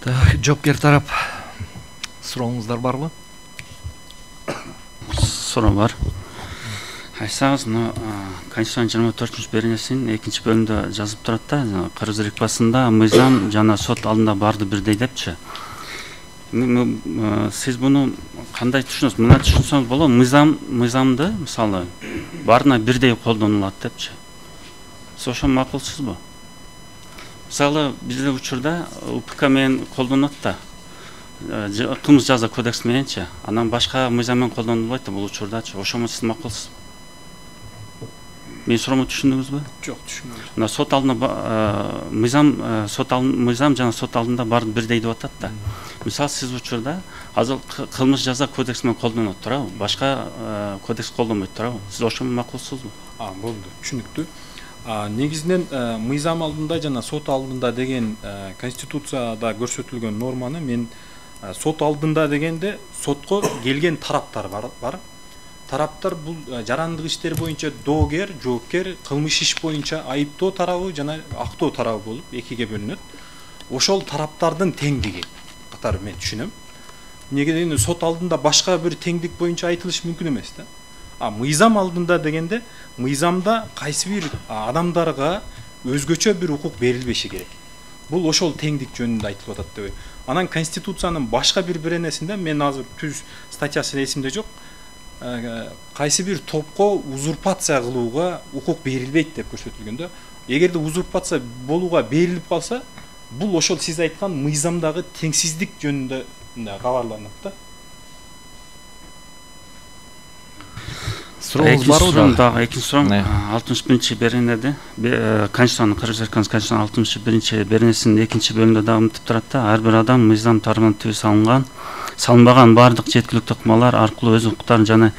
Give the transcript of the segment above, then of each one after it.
Жоопкер тарап сурооңуздар барбы? Суроо бар. Айтсаңыз, Конституциянын 24 беренесинин 2-бөлүмүндө жазып турат да, Кыргыз Республикасында мыйзам жана сот алдында барды бирдей депчи. Сиз буну кандай түшүнөсүз? Мына түшүнсөңүз болот, мыйзамды мисалы баарына бирдей колдонулат депчи. Сиз ошо макулсузбу? Мисалы бизде учурда УПК менен колдонулат да, кылмыш жаза кодекс мененчи, анан башка мыйзам менен колдонулбайт да бул учурдачы. Ошону сиз макулсуз. Мен суроону түшүндүңүзбү? Жок, түшүнбөдүм. Мына сот алдында мыйзам жана сот алдында баары бирдей деп атат да. Мисалы сиз учурда азыр кылмыш жаза кодекс менен колдонулат турабы? Башка кодекс колдонбойт турабы? Сиз ошону макулсузбу? Болду, түшүнүктүү. Негизинен мыйзам алдында жана сот алдында деген Конституцияда көрсөтүлгөн норманы мен сот алдында дегенде сотко келген тараптар бар. Тараптар бул жарандык иштер боюнча доогер, жоопкер, кылмыш иш боюнча айыптоо тарабы жана актоо тарабы болуп экиге бөлүнөт. Ошол тараптардын теңдиги катары мен түшүнөм. Неге дегенде сот алдында башка бир теңдик боюнча айтылыш мүмкүн эмес да. Мыйзам алдында дегенде мыйзамда кайсы бир адамдарга өзгөчө бир укук берилбеши керек. Бул ошол теңдик жөнүндө айтылып атат деп. Анан Конституциянын башка бир беренесинде мен азыр түз статьясы эсимде жок. Кайсы бир топко узурпация кылууга укук берилбейт деп көрсөтүлгөн да. Эгерде узурпация болууга берилип калса, бул ошол сиз айткан мыйзамдагы теңсиздик жөнүндө кабарланат да. Сурооңуз барбы? Экинчи суроом 61 беренеде Конституциянын Кыргыз Республикасынын Конституциянын 61 беренесинин 2-бөлүмүндө дагы мынтип турат да, ар бир адам мыйзам тарабынан түбү салынбаган баардык жеткиликтүү ыкмалар аркылуу өз укуктарын жана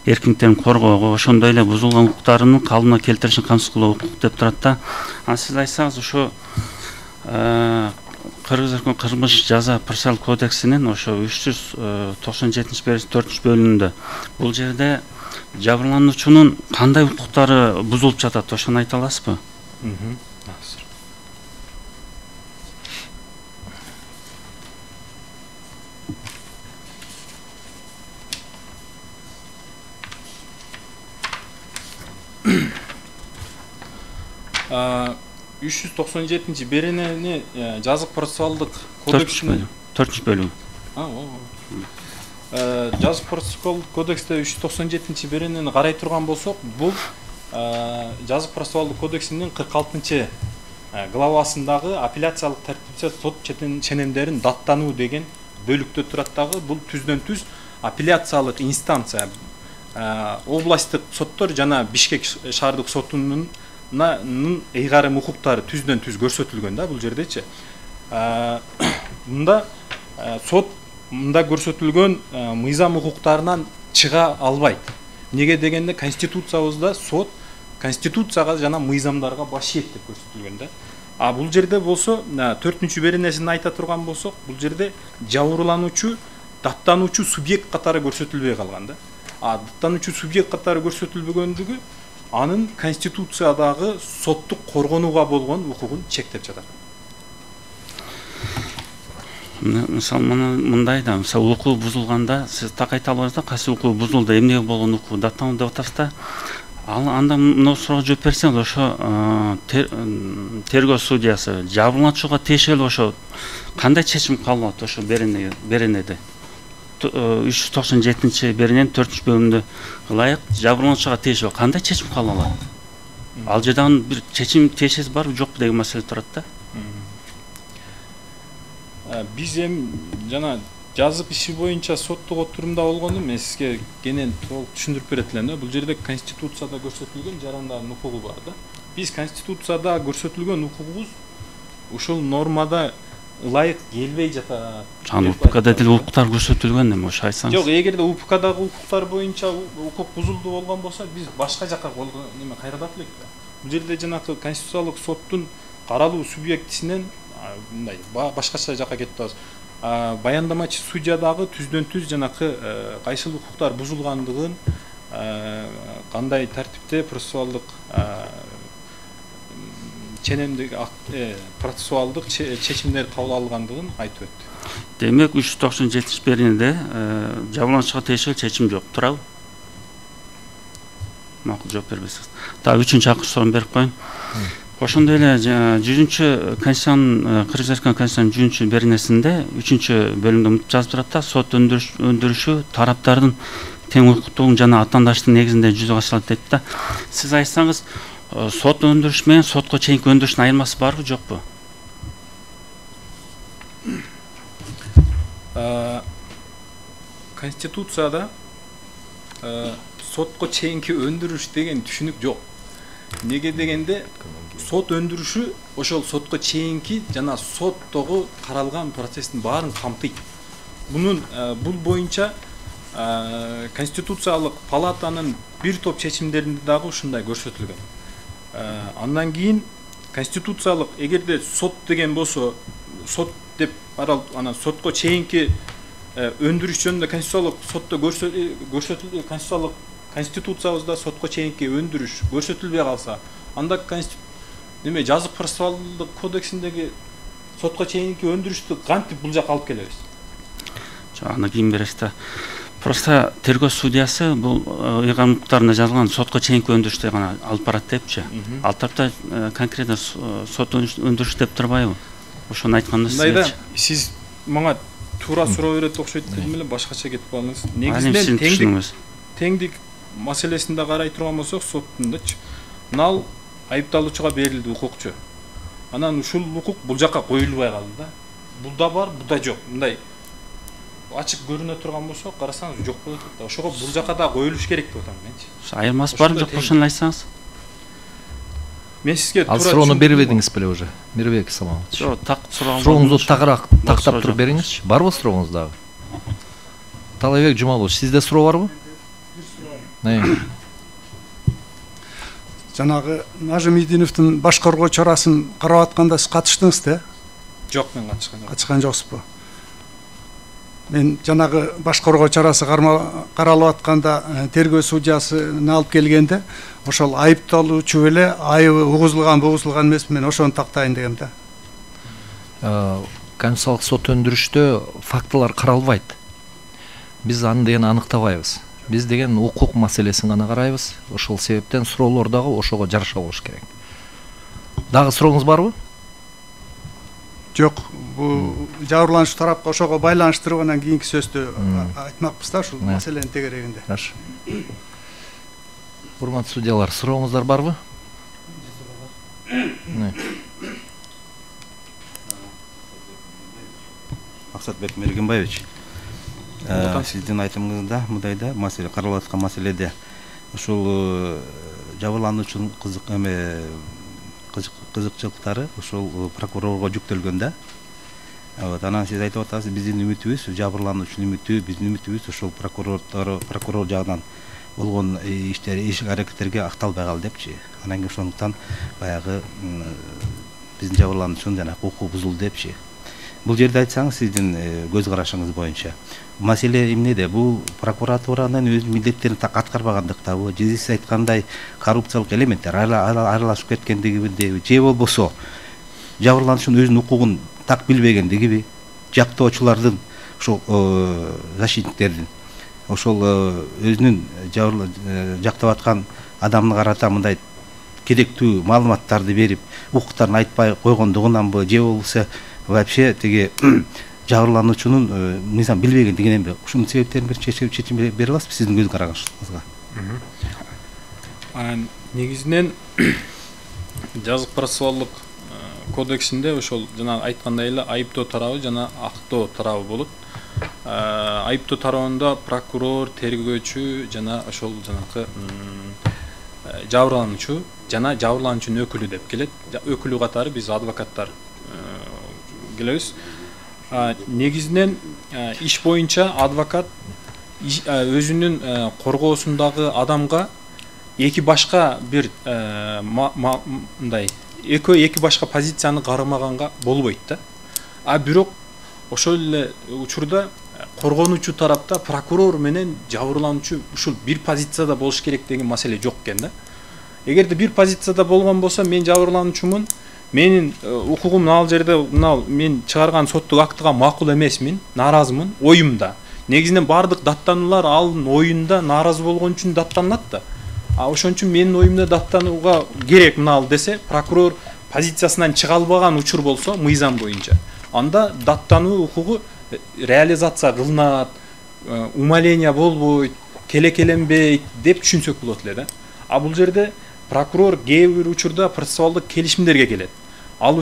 эркиндиктерин коргоого, ошондой эле бузулган укуктарын калыбына келтиришин камсыз кылуу укук деп турат да. Сиз айтсаңыз, ошо кылмыш жаза процессуалдык кодексинин ошо 397 4-бөлүмүндө бул жерде жабырлануучунун кандай укуктары бузулуп жатат, ошону айта аласызбы? Үч жүз токсон жетинчи беренени жазык процессуалдык кодексинин 4-бөлүм. Жазык процессуалдык кодексте 397 беренени карай турган болсок, бул жазык процессуалдык кодексинин 46 главасындагы апелляциялык тартипте сот ченемдерин даттануу деген бөлүктө турат дагы. Бул түздөн түз апелляциялык инстанция, областтык соттор жана Бишкек шаардык сотунун ыйгарым укуктары түздөн түз көрсөтүлгөн да бул жердечи. Мында сот мында көрсөтүлгөн мыйзам укуктарынан чыга албайт. Неге дегенде Конституциябызда сот Конституцияга жана мыйзамдарга баш ийет деп көрсөтүлгөн да. Бул жерде болсо 4-беренесин айта турган болсок, бул жерде жабырлануучу, даттануучу субъект катары көрсөтүлбөй калган да. Даттануучу субъект катары көрсөтүлбөгөндүгү анын Конституциядагы соттук коргонууга болгон укугун чектеп жатат. Мисалы мындай да, мисалы укук бузулганда сиз так айта албайсыз да, кайсы укук бузулду, эмнеге болгон укук даттануу деп атасыз да. Анда мына суроого жооп берсеңиз, ошо тергөө судьясы жабырлануучуга тиешелүү ошо кандай чечим кабыл алат ошо беренеде? 397 берененин 4-бөлүмүндө ылайык жабырлануучуга тиешелүү кандай чечим кабыл алат? Ал жерде бир чечим тиешеси барбы, жокпу деген маселе турат да. Биз жана жазык иши боюнча соттук отурумда болгону мен сизге кенен толук түшүндүрүп берет элем да. Бул жерде Конституцияда көрсөтүлгөн жарандардын укугу бар да. Биз Конституцияда көрсөтүлгөн укугубуз ушул нормада ылайык келбей жатат. УПКда деле укуктар көрсөтүлгөн эми, ошо айтсаңыз. Жок, эгерде УПКдагы укуктар боюнча укук бузулду болгон болсо, биз башка жака неме кайрылат элек да. Бул жерде жанакы Конституциялык соттун каралуу субъектисинен мындай башкача жака кетип атабыз. Баяндамачы судьядагы түздөн түз жанакы кайсыл укуктар бузулгандыгын, кандай тартипте процессуалдык ченемдик процессуалдык чечимдер кабыл алгандыгын айтып өттү. Демек 397 беренеде жабырлануучуга тиешелүү чечим жок, туурабы? Макул жооп бербесиз. Дагы 3-чы суроону берип коеюн. Ошондой эле 100-чы Конституциянын Кыргыз Республикасынын Конституциянын 1-чү беренесинде 3-чү бөлүмдө мынтип жазып турат да, сот өндүрүшү тараптардын тең укуктуулугун жана атаандаштын негизинде жүзөгө ашырылат дейт да. Сиз айтсаңыз, сот өндүрүш менен сотко чейинки өндүрүштүн айырмасы барбы, жокпу? Конституцияда сотко чейинки өндүрүш деген түшүнүк жок. Неге дегенде сот өндүрүшү ошол сотко чейинки жана соттогу каралган процесстин баарын камтыйт. Бул боюнча Конституциялык палатанын бир топ чечимдеринде дагы ушундай көрсөтүлгөн. Андан кийин конституциялык эгерде сот деген болсо, сот деп анан сотко чейинки өндүрүш жөнүндө конституциялык сотто көрсөтүлгөн конституциябызда сотко чейинки өндүрүш көрсөтүлбөй калса, анда жазык процессуалдык кодексиндеги сотко чейинки өндүрүштү кантип бул жака алып келебиз? Аны кийин бересиз да. Просто тергөө судьясы бул ыйгарым укуктарында жазылган сотко чейинки өндүрүштү гана алып барат депчи. Ал тарапта конкретно сот өндүрүш деп турбайбы? Ошону айтканда сиз мага туура суроо берет окшойт дедим эле, башкача кетип калдыңыз. Негизинен теңдик маселесин да карай турган болсок, соттундачы мынал айыпталуучуга берилди укукчу. Анан ушул укук бул жака коюлбай калды да. Бул да бар, бул да жок. Мындай ачык көрүнө турган болсо, карасаңыз жок болот да. Ошого бул жака да коюлуш керек деп атам менчи. Айырмасы бар жок, ошону айтсаңыз. Мен сизге туура суроону бербедиңиз беле уже? Мирбек Самалович. Жок, сурооңузду тагыраак тактап туруп бериңизчи. Барбы сурооңуз дагы? Талайбек Жумалович, сизде суроо барбы? Жанагы Нажимидиновдун баш коргоо чарасын карап атканда сиз катыштыңыз да? Жок, мен катышкан жок. Катышкан жоксузбу? Мен жанагы баш коргоо чарасы каралып атканда тергөө судьясын алып келгенде, ошол айыпталуучу эле айыбы угузулган эмеспи, мен ошону тактайын дегем да. Конституциялык сот өндүрүштө фактылар каралбайт. Биз аны деген аныктабайбыз. Биз деген укук маселесин гана карайбыз. Ошол себептен суроолор дагы ошого жараша болуш керек. Дагы сурооңуз барбы? Жок, бул жабырлануучу тарапка ошого байланыштырып анан кийинки сөздү айтмакпыз да, ушул маселенин тегерегинде. Жакшы. Урматтуу судьялар, сурооңуздар барбы? Максатбек Мергенбаевич, сиздин айтымыңызда мындайда маселе каралып аткан маселеде ушул жабырлануучунун кызыкчылыктары ушул прокурорго жүктөлгөн да. Анан сиз айтып атасыз, биздин үмүтүбүз, жабырлануучунун үмүтү, биздин үмүтүбүз ушул прокурор жагынан болгон иш аракеттерге акталбай калды депчи. Анан кийин ошондуктан баягы биздин жабырлануучунун жана укугу бузулду депчи. Бул жерде айтсаңыз, сиздин көз карашыңыз боюнча маселе эмнеде? Бул прокуратуранын өз милдеттерин так аткарбагандыктабы, же сиз айткандай коррупциялык элементтер аралашып кеткендигиби, же болбосо жабырлануучунун өзүнүн укугун так билбегендигиби, жактоочулардын ошол защитниктердин ошол өзүнүн жактап аткан адамына карата мындай керектүү маалыматтарды берип, укуктарын айтпай койгондугунанбы, же болбосо вообще тиги жабырлануучунун мыйзам билбегендигиненби? Ушунун себептерин бир чечим бере аласызбы сиздин көз карашыңызга? Негизинен жазык процессуалдык кодексинде ошол жана айткандай эле айыптоо тарабы жана актоо тарабы болот. Айыптоо тарабында прокурор, тергөөчү жана ошол жанакы жабырлануучу жана жабырлануучунун өкүлү деп келет. Өкүлү катары биз адвокаттар келебиз. Негизинен иш боюнча адвокат өзүнүн коргоосундагы адамга эки башка бир мындай эки башка позицияны кармаганга болбойт да. Бирок ошол эле учурда коргонуучу тарапта прокурор менен жабырлануучу ушул бир позицияда болуш керек деген маселе жок экен да. эгерде бир позицияда болгон болсо мен жабырлануучумун, менин укугум ал жерде мына мен чыгарган соттук актыга макул эмесмин, нааразымын оюмда. Негизинен бардык даттануулар алын оюнда нааразы болгон үчүн даттанат да. Ошон үчүн менин оюмда даттанууга керек мына десе, прокурор позициясынан чыга албаган учур болсо мыйзам боюнча, анда даттануу укугу реализация кылынат, умаление болбойт, келекеленбейт деп түшүнсөк болот эле да. Бул жерде прокурор кээ бир учурда процессуалдык келишимдерге келет. Ал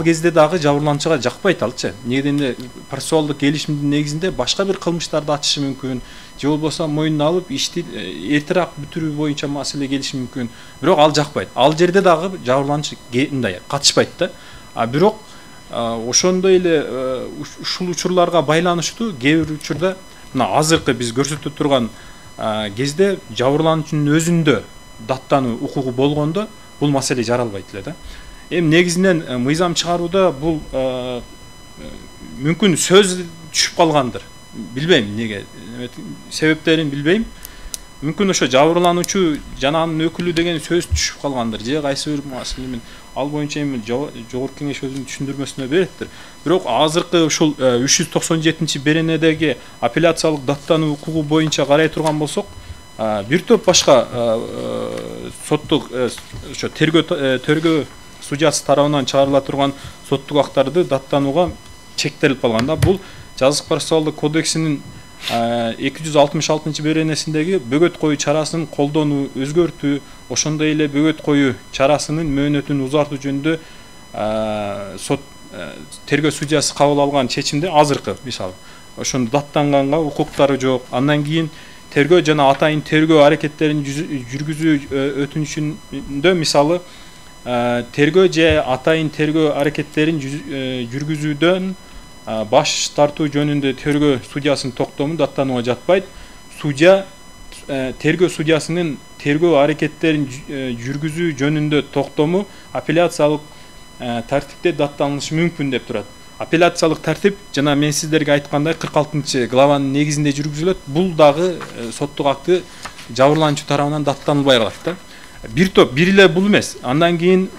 кезде дагы жабырлануучуга жакпайт алчы. Негизинде процессуалдык келишимдин негизинде башка бир кылмыштарды ачышы мүмкүн, же болбосо мойнуна алып ишти эртерээк бүтүрүү боюнча маселе келиши мүмкүн. Бирок ал жакпайт. Ал жерде дагы жабырлануучу мындай катышпайт да. Бирок ошондой эле ушул учурларга байланыштуу кээ бир учурда мына азыркы биз көрсөтүп турган кезде жабырлануучунун өзүндө даттануу укугу болгондо бул маселе жаралбайт эле да. Эми негизинен мыйзам чыгарууда бул мүмкүн сөз түшүп калгандыр. Билбейм неге, себептерин билбейм. Мүмкүн ошо жабырлануучу жана анын өкүлү деген сөз түшүп калгандыр. Же кайсы бир маселемен ал боюнча эми жогорку кеңеш өзүнүн түшүндүрмөсүнө береттир. Бирок азыркы ушул 397-беренедеги апелляциялык даттануу укугу боюнча карай турган болсок, бир топ башка соттук ошо тергөө судьясы тарабынан чыгарыла турган соттук актарды даттанууга чектелип калган да. Бул жазык процессуалдык кодексинин 266-беренесиндеги бөгөт коюу чарасын колдонуу, өзгөртүү, ошондой эле бөгөт коюу чарасынын мөөнөтүн узартуу жөнүндө сот тергөө судьясы кабыл алган чечимде азыркы мисалы ошону даттанганга укуктары жок. Андан кийин тергөө жана атайын тергөө аракеттерин жүргүзүү өтүнүшүндө мисалы тергөө же атайын тергөө аракеттерин жүргүзүүдөн баш тартуу жөнүндө тергөө судьясынын токтому даттанууга жатпайт. Судья тергөө судьясынын тергөө аракеттерин жүргүзүү жөнүндө токтому апелляциялык тартипте даттанышы мүмкүн деп турат. Апелляциялык тартип жана мен сиздерге айткандай 46-главанын негизинде жүргүзүлөт. Бул дагы соттук акты жабырлануучу тарабынан даттанылбай калат да. Бир топ, бир эле бул эмес. Андан кийин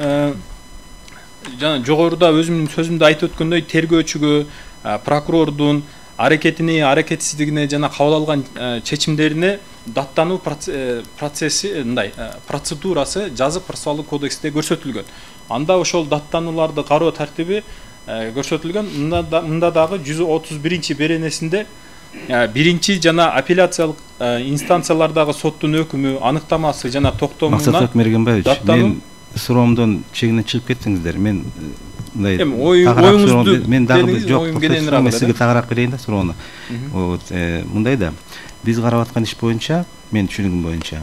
жана жогоруда өзүмдүн сөзүмдө айтып өткөндөй тергөөчүгө, прокурордун аракетине, аракетсиздигине жана кабыл алган чечимдерине даттануу процесси, мындай процедурасы жазык процессуалдык кодексте көрсөтүлгөн. Анда ошол даттанууларды кароо тартиби көрсөтүлгөн. Мында дагы 131-беренесинде биринчи жана апелляциялык инстанциялардагы соттун өкүмү, аныктамасы жана токтомуна Максат Мергенбаевич, мен суроомдон чегинен чыгып кеттиңиздер. Мен мындай оюңузду мен дагы жок, мен сизге тагыраак берейин да суроону. Мындай да, биз карап аткан иш боюнча, мен түшүнүгүм боюнча,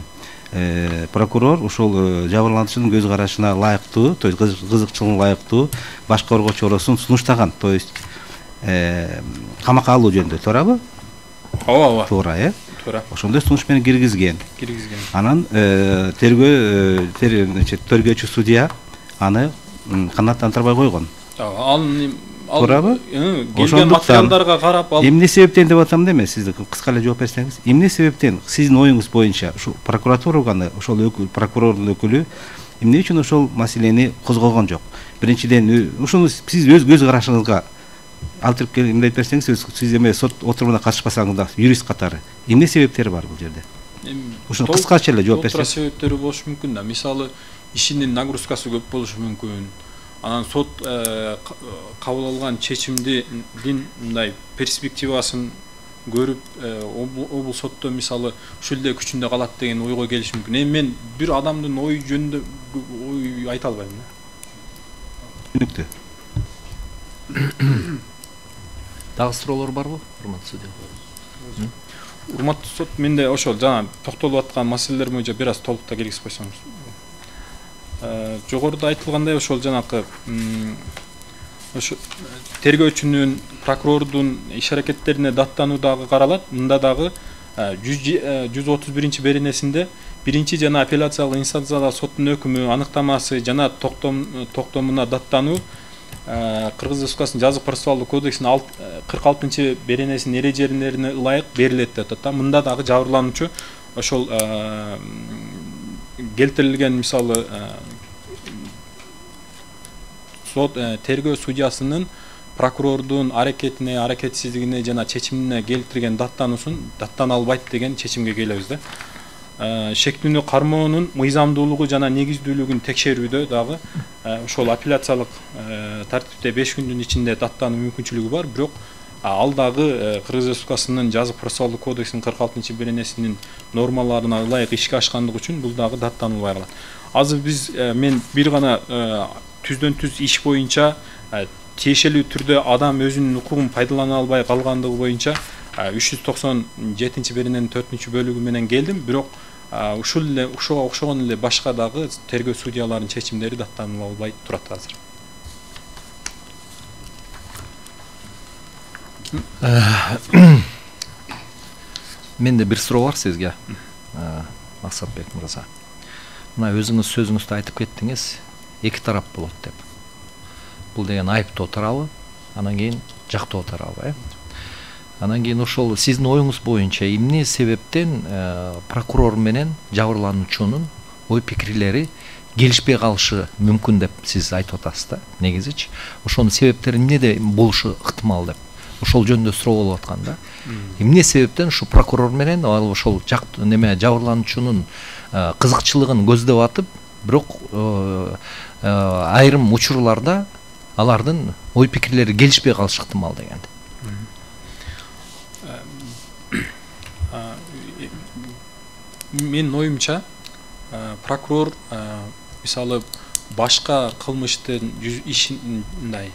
прокурор ушул жабырлануучунун көз карашына ылайыктуу, то есть кызыкчылыгына ылайыктуу баш коргоо чоросун сунуштаган, то есть камакка алуу жөнүндө, туурабы? Ооба. Туура, Туура. Ошондой сунуш менен киргизген. Анан тергөөчү судья аны канааттандырбай койгон. Туурабы? Келген материалдарга карап ал эмне себептен деп атам да эмес, сиз кыска эле жооп берсеңиз. Эмне себептен сиздин оюңуз боюнча ушул прокуратурага ошол прокурордун өкүлү эмне үчүн ошол маселени козгогон жок? Биринчиден ушуну сиз өз көз карашыңызга алтырып келип эмне айтып берсеңиз, сиз эме сот отурумуна катышпасаңыз да юрист катары эмне себептери бар бул жерде? Ушуну кыскача эле жооп берсеңиз. Себептери болушу мүмкүн да. Мисалы, ишинин нагрузкасы көп болушу мүмкүн. Анан сот кабыл алган чечимдин мындай перспективасын көрүп, бул сотто мисалы ушул эле күчүндө калат деген ойго келиш мүмкүн. Эми мен бир адамдын ою жөнүндө ой айта албайм да. Түшүнүктүү. Дагы суроолор барбы, урматтуу судья? Урматтуу сот, менде ошол жана токтолуп аткан маселелер боюнча бир аз толуктап келгизип койсоңуз. Жогоруда айтылгандай ошол жанакы ошо тергөөчүнүн, прокурордун иш аракеттерине даттануу дагы каралат. Мында дагы 131-беренесинде биринчи жана апелляциялык инстанцияда соттун өкүмү, аныктамасы жана токтомуна даттануу Кыргыз Республикасынын жазык процессуалдык кодексинин 46-беренесинин эрежелерине ылайык берилет деп атат. Мында дагы жабырлануучу ошол келтирилген мисалы сот тергөө судьясынын прокурордун аракетсиздигине жана чечимине келтирген даттана албайт деген чечимге келебиз да. Шектүүнү кармоонун мыйзамдуулугу жана негиздүүлүгүн текшерүүдө дагы ошол апелляциялык тартипте 5 күндүн ичинде даттануу мүмкүнчүлүгү бар, бирок ал дагы Кыргыз Республикасынын жазык процессуалдык кодексинин 46-беренесинин нормаларына ылайык ишке ашкандыгы үчүн бул дагы даттанулбай калат. Азыр мен бир гана түздөн түз иш боюнча тиешелүү түрдө адам өзүнүн укугун пайдалана албай калгандыгы боюнча 397-берененин 4-бөлүгү менен келдим, бирок ошого окшогон эле башка дагы тергөө судьяларынын чечимдери даттаныла албай турат азыр. Менде бир суроо бар сизге, Максатбек мырза. Мына өзүңүз сөзүңүздө айтып кеттиңиз, эки тарап болот деп. Бул деген айыптоо тарабы, анан кийин жактоо тарабы, Анан кийин ошол сиздин оюңуз боюнча эмне себептен прокурор менен жабырлануучунун ой пикирлери келишпей калышы мүмкүн деп сиз айтып атасыз да, негизичи. Ошонун себептери эмнеде болушу ыктымал деп. Ошол жөнүндө суроо болуп аткан да. Эмне себептен ушу прокурор менен ошол жабырлануучунун кызыкчылыгын көздөп атып, бирок айрым учурларда алардын ой пикирлери келишпей калышы ыктымал деген. Менин оюмча прокурор мисалы башка кылмыштын ишиндай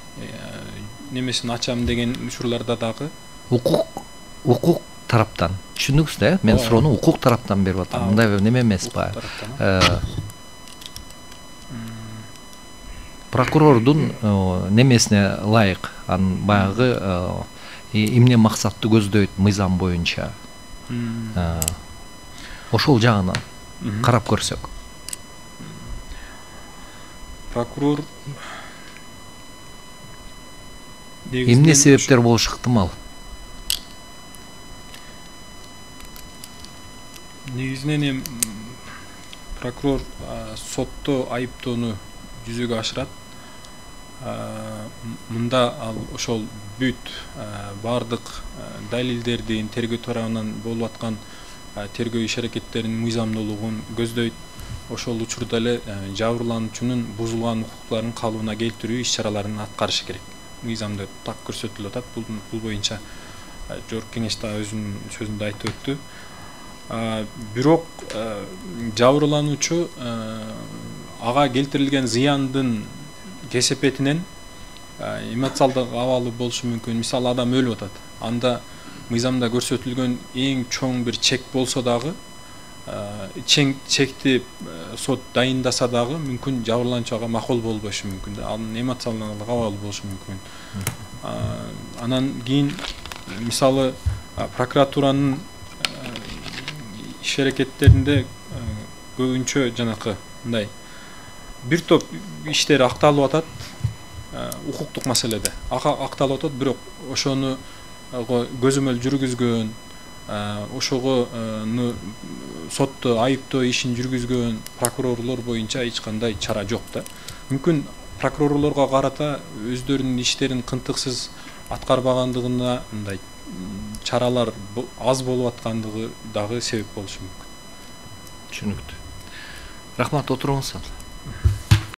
немесин ачам деген учурларда дагы укук тараптан түшүндүңүз да, мен суроону укук тараптан берип атам. Мындай неме эмес ба? Прокурордун немесине ылайык, анын баягы эмне максатты көздөйт мыйзам боюнча. Ошол жагынан карап көрсөк. Прокурор эмне себептер болушу ыктымал? Негизинен прокурор сотто айыптоону жүзөгө ашырат. Мында ал ошол бүт бардык далилдердин тергөө тарабынан болуп аткан тергөө иш аракеттеринин мыйзамдуулугун көздөйт. Ошол учурда эле жабырлануучунун бузулган укуктарын калыбына келтирүү иш чараларын аткарышы керек. Мыйзамда так көрсөтүлүп атат. Бул боюнча Жогорку Кеңеш да өзүнүн сөзүндө айтып өттү. Бирок жабырлануучу ага келтирилген зыяндын кесепетинен эмоциялдык абалы болушу мүмкүн. Мисалы адам өлүп атат. Анда мыйзамда көрсөтүлгөн эң чоң бир чек болсо дагы, чекти сот дайындаса дагы мүмкүн жабырлануучуга макул болбошу мүмкүн. Анын эмоциялдык абалы болушу мүмкүн. Анан кийин мисалы прокуратуранын иш аракеттеринде көбүнчө жанакы мындай бир топ иштер акталып атат, укуктук маселеде акталып атат, бирок ошону көзөмөл жүргүзгөн, ошого сотто айыптоо ишин жүргүзгөн прокурорлор боюнча эч кандай чара жок да. Мүмкүн прокурорлорго карата өздөрүнүн иштерин кынтыксыз аткарбагандыгына мындай чаралар аз болуп аткандыгы дагы себеп болушу мүмкүн. Түшүнүктүү. Рахмат, отуруңуз.